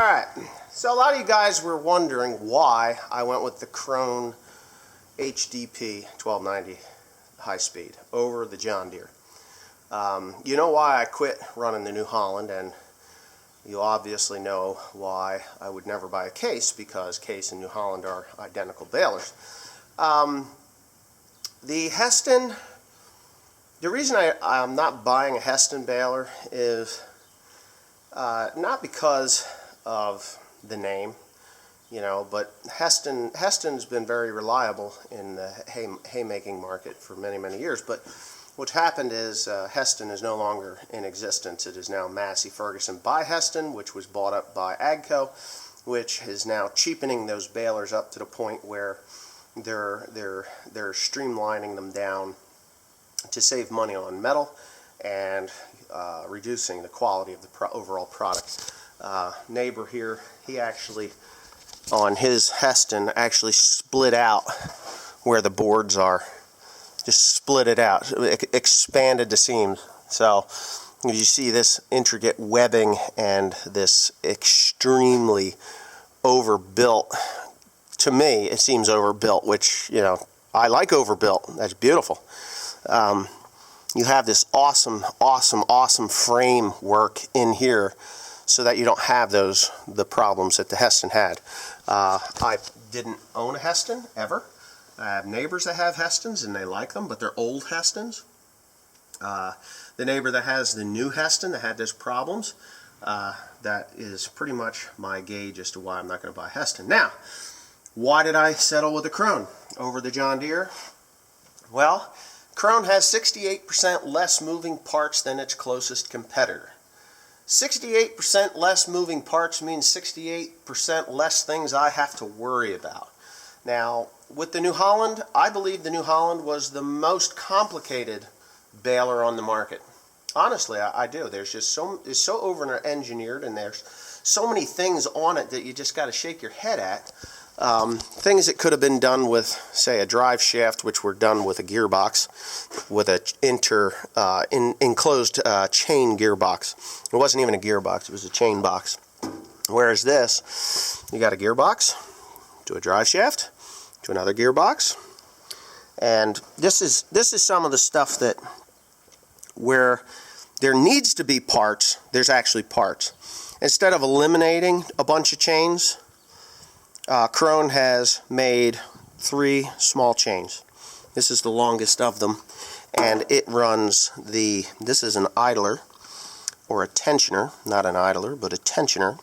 Alright, so a lot of you guys were wondering why I went with the Krone HDP 1290 high speed over the John Deere. You know why I quit running the New Holland, and you obviously know why I would never buy a Case, because Case and New Holland are identical balers. The Heston, the reason I'm not buying a Heston baler is not because of the name, you know, but Heston's been very reliable in the haymaking market for many years. But what's happened is Heston is no longer in existence. It is now Massey Ferguson by Heston, which was bought up by AGCO, which is now cheapening those balers up to the point where they're streamlining them down to save money on metal and reducing the quality of the overall product. Neighbor here, he actually, on his Heston, actually split out where the boards are. Just split it out, expanded the seams. So you see this intricate webbing and this extremely overbuilt. To me, it seems overbuilt, which, you know, I like overbuilt. That's beautiful. You have this awesome framework in here, so that you don't have the problems that the Heston had. I didn't own a Heston ever. I have neighbors that have Hestons and they like them, but they're old Hestons. The neighbor that has the new Heston that had those problems, that is pretty much my gauge as to why I'm not going to buy a Heston. Now, why did I settle with the Krone over the John Deere? Well, Krone has 68% less moving parts than its closest competitor. 68% less moving parts means 68% less things I have to worry about. Now, with the New Holland, I believe the New Holland was the most complicated baler on the market. Honestly, I do. There's just it's so over-engineered, and there's so many things on it that you just got to shake your head at. Things that could have been done with, say, a drive shaft, which were done with a gearbox, with a enclosed chain gearbox. It wasn't even a gearbox; it was a chain box. Whereas this, you got a gearbox to a drive shaft to another gearbox, and this is some of the stuff that where there needs to be parts. There's actually parts. Instead of eliminating a bunch of chains, Krone has made 3 small chains. This is the longest of them, and it runs this is an idler, or a tensioner, not an idler, but a tensioner,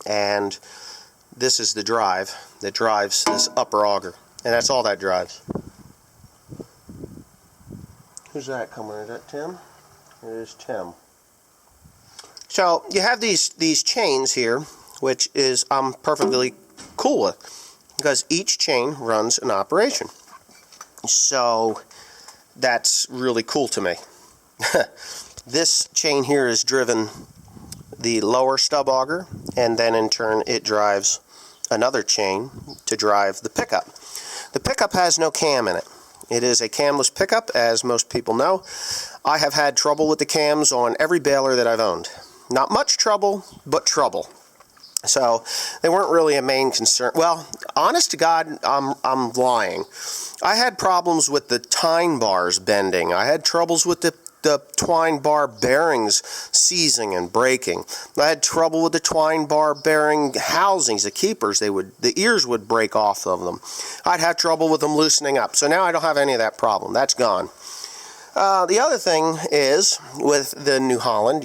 and this is the drive that drives this upper auger, and that's all that drives. Who's that coming? Is that Tim? It is Tim. So you have these chains here, which is I'm perfectly cool with, because each chain runs an operation. So that's really cool to me. This chain here is driven the lower stub auger, and then in turn it drives another chain to drive the pickup. The pickup has no cam in it. It is a camless pickup, as most people know. I have had trouble with the cams on every baler that I've owned. Not much trouble, but trouble. So they weren't really a main concern. Well, honest to God, I'm lying. I had problems with the tine bars bending. I had troubles with the twine bar bearings seizing and breaking. I had trouble with the twine bar bearing housings, the keepers. The ears would break off of them. I'd have trouble with them loosening up. So now I don't have any of that problem. That's gone. The other thing is, with the New Holland,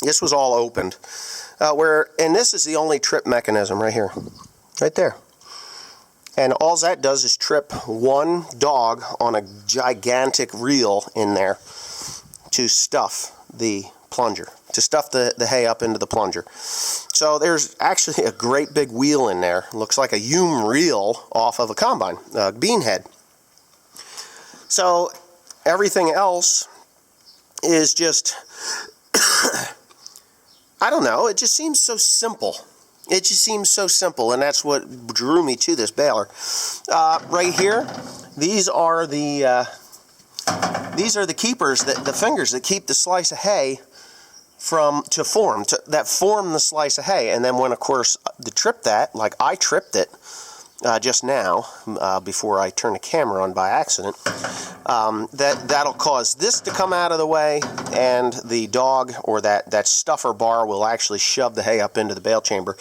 this was all opened. And this is the only trip mechanism right here, right there. And all that does is trip one dog on a gigantic reel in there to stuff the plunger, to stuff the hay up into the plunger. So there's actually a great big wheel in there. Looks like a Hume reel off of a combine, bean head. So everything else is just... I don't know, it just seems so simple. It just seems so simple, and that's what drew me to this baler. Right here, these are the keepers, the fingers that keep the slice of hay to form the slice of hay. And then when, of course, to trip that, like I tripped it just now before I turned the camera on by accident, that'll cause this to come out of the way, and the dog or that stuffer bar will actually shove the hay up into the bale chamber.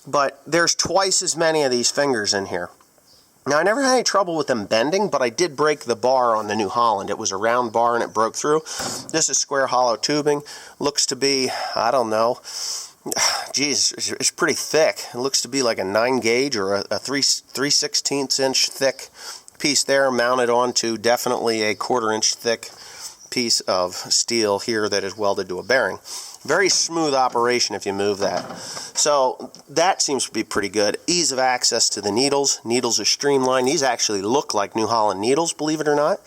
But there's twice as many of these fingers in here. Now, I never had any trouble with them bending, but I did break the bar on the New Holland. It was a round bar and it broke through. This is square hollow tubing. Looks to be, I don't know, geez, it's pretty thick. It looks to be like a 9 gauge or a 3/16 inch thick piece there, mounted onto definitely a 1/4 inch thick piece of steel here that is welded to a bearing. Very smooth operation if you move that. So that seems to be pretty good. Ease of access to the needles. Needles are streamlined. These actually look like New Holland needles, believe it or not.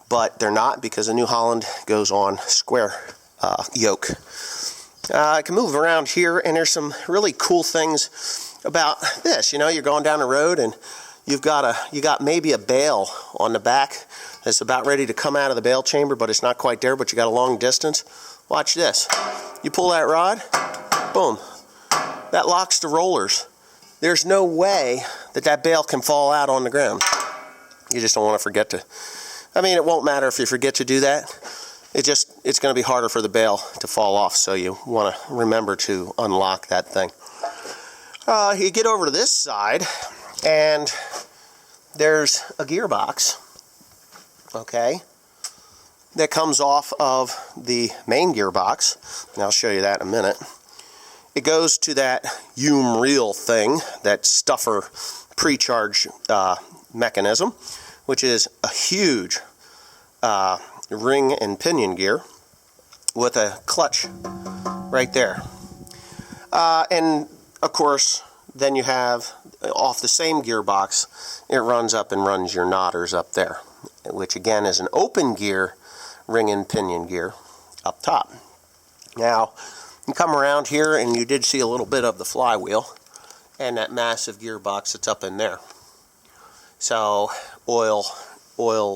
But they're not, because a New Holland goes on square yoke. I can move around here, and there's some really cool things about this. You know, you're going down the road and you got maybe a bale on the back that's about ready to come out of the bale chamber, but it's not quite there, but you got a long distance. Watch this. You pull that rod, boom. That locks the rollers. There's no way that bale can fall out on the ground. You just don't want to forget to. I mean, it won't matter if you forget to do that. It's going to be harder for the bale to fall off, so you want to remember to unlock that thing. You get over to this side, and there's a gearbox, okay, that comes off of the main gearbox, and I'll show you that in a minute. It goes to that Hume reel thing, that stuffer pre-charge mechanism, which is a huge ring and pinion gear with a clutch right there. And of course, then you have, off the same gearbox, it runs up and runs your knotters up there, which again is an open gear ring and pinion gear up top. Now, you come around here and you did see a little bit of the flywheel and that massive gearbox that's up in there. So oil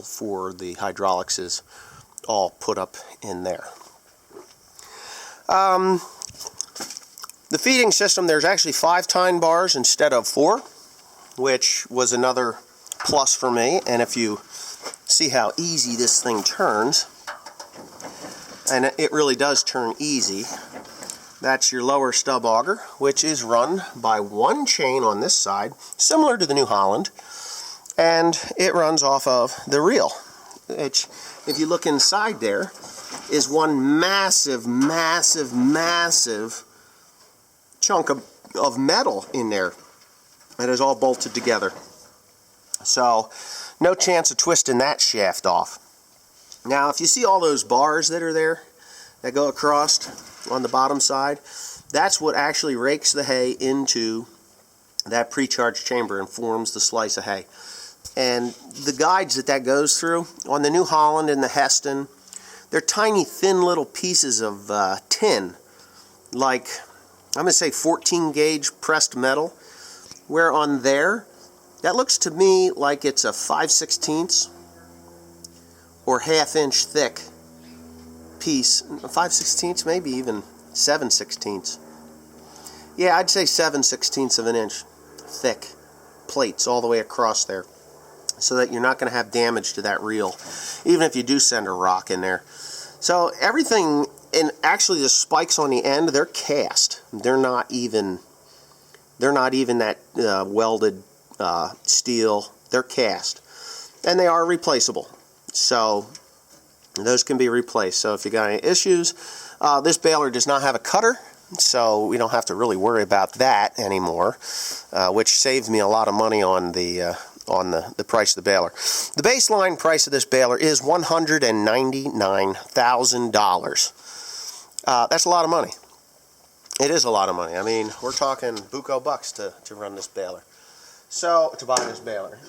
for the hydraulics is all put up in there. The feeding system, there's actually 5 tine bars instead of 4, which was another plus for me. And if you see how easy this thing turns, and it really does turn easy, that's your lower stub auger, which is run by one chain on this side, similar to the New Holland, and it runs off of the reel, which, if you look inside there, is one massive chunk of metal in there that is all bolted together. So no chance of twisting that shaft off. Now, if you see all those bars that are there that go across on the bottom side, that's what actually rakes the hay into that pre-charged chamber and forms the slice of hay. And the guides that goes through on the New Holland and the Heston, they're tiny, thin little pieces of tin, like, I'm going to say 14 gauge pressed metal, where on there, that looks to me like it's a 5/16 or 1/2 inch thick piece. 5/16, maybe even 7/16. Yeah, I'd say 7/16 of an inch thick plates all the way across there, so that you're not going to have damage to that reel, even if you do send a rock in there. So everything, and actually the spikes on the end, they're cast. They're not even that welded steel. They're cast, and they are replaceable. So those can be replaced. So if you got any issues, this baler does not have a cutter, so we don't have to really worry about that anymore, which saves me a lot of money on the price of the baler. The baseline price of this baler is $199,000. That's a lot of money. It is a lot of money. I mean, we're talking buco bucks to run this baler. So, to buy this baler.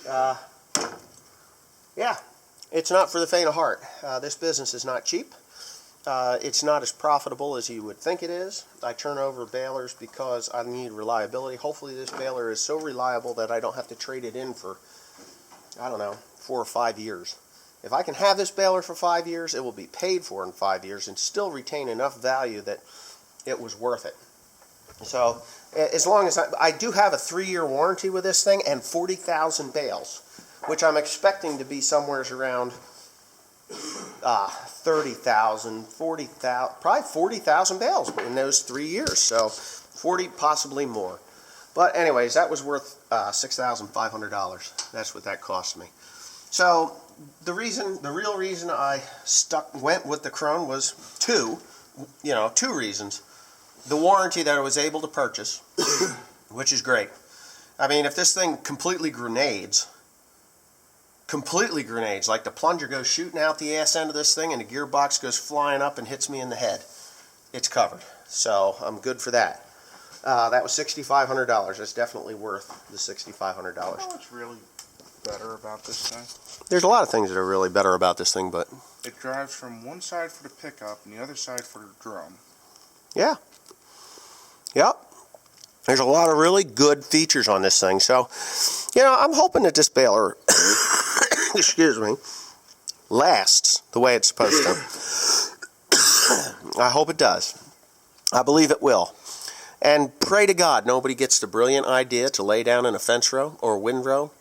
Yeah, it's not for the faint of heart. This business is not cheap. It's not as profitable as you would think it is. I turn over balers because I need reliability. Hopefully this baler is so reliable that I don't have to trade it in for, I don't know, 4 or 5 years. If I can have this baler for 5 years, it will be paid for in 5 years and still retain enough value that it was worth it. So as long as I do have a 3-year warranty with this thing and 40,000 bales, which I'm expecting to be somewhere around 30,000, 40,000, probably 40,000 bales in those 3 years. So 40, possibly more. But anyways, that was worth $6,500. That's what that cost me. So the real reason I went with the Krone was two reasons. The warranty that I was able to purchase, which is great. I mean, if this thing completely grenades, like the plunger goes shooting out the ass end of this thing and the gearbox goes flying up and hits me in the head, it's covered. So I'm good for that. That was $6,500. That's definitely worth the $6,500. You know what's really better about this thing? There's a lot of things that are really better about this thing, but it drives from one side for the pickup and the other side for the drum. Yeah. Yep. There's a lot of really good features on this thing. So, I'm hoping that this baler, excuse me, lasts the way it's supposed to. I hope it does. I believe it will. And pray to God nobody gets the brilliant idea to lay down in a fence row or a windrow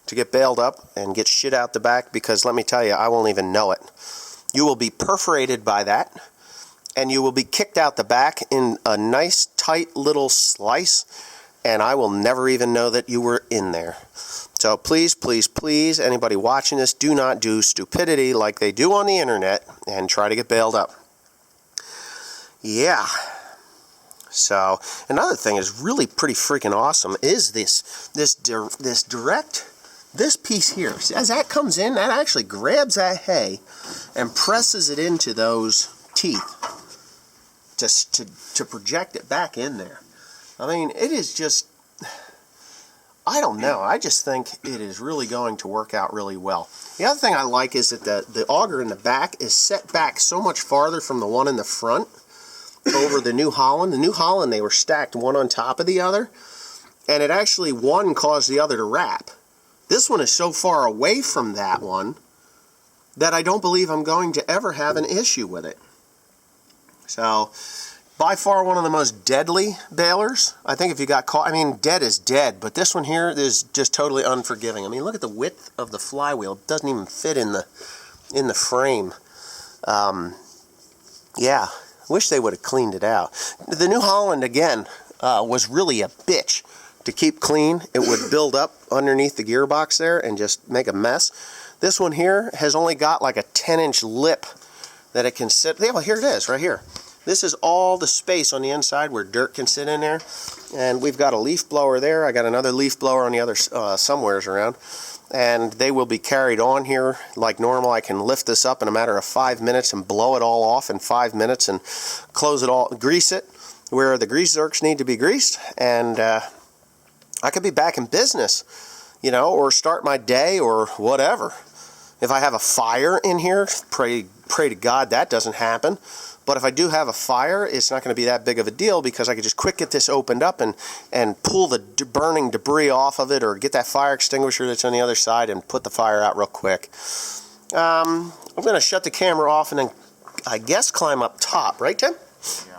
to get bailed up and get shit out the back, because let me tell you, I won't even know it. You will be perforated by that, and you will be kicked out the back in a nice tight little slice, and I will never even know that you were in there. So please, please, please, anybody watching this, do not do stupidity like they do on the internet and try to get bailed up. Yeah. So another thing is really pretty freaking awesome is this piece here. As that comes in, that actually grabs that hay and presses it into those teeth to project it back in there. I mean, it is just, I don't know. I just think it is really going to work out really well. The other thing I like is that the auger in the back is set back so much farther from the one in the front over the New Holland. The New Holland, they were stacked one on top of the other, and it actually, one caused the other to wrap. This one is so far away from that one that I don't believe I'm going to ever have an issue with it. So, by far one of the most deadly balers. I think if you got caught, I mean, dead is dead, but this one here is just totally unforgiving. I mean, look at the width of the flywheel. It doesn't even fit in the frame. Yeah, wish they would have cleaned it out. The New Holland, again, was really a bitch to keep clean. It would build up underneath the gearbox there and just make a mess. This one here has only got like a 10-inch lip that it can sit. Yeah, well, here it is, right here. This is all the space on the inside where dirt can sit in there. And we've got a leaf blower there. I got another leaf blower on the other somewheres around. And they will be carried on here like normal. I can lift this up in a matter of 5 minutes and blow it all off in 5 minutes and close it all, grease it where the grease zerks need to be greased. And I could be back in business, or start my day or whatever. If I have a fire in here, pray to God that doesn't happen. But if I do have a fire, it's not going to be that big of a deal because I could just quick get this opened up and pull the burning debris off of it, or get that fire extinguisher that's on the other side and put the fire out real quick. I'm going to shut the camera off and then, I guess, climb up top. Right, Tim? Yeah.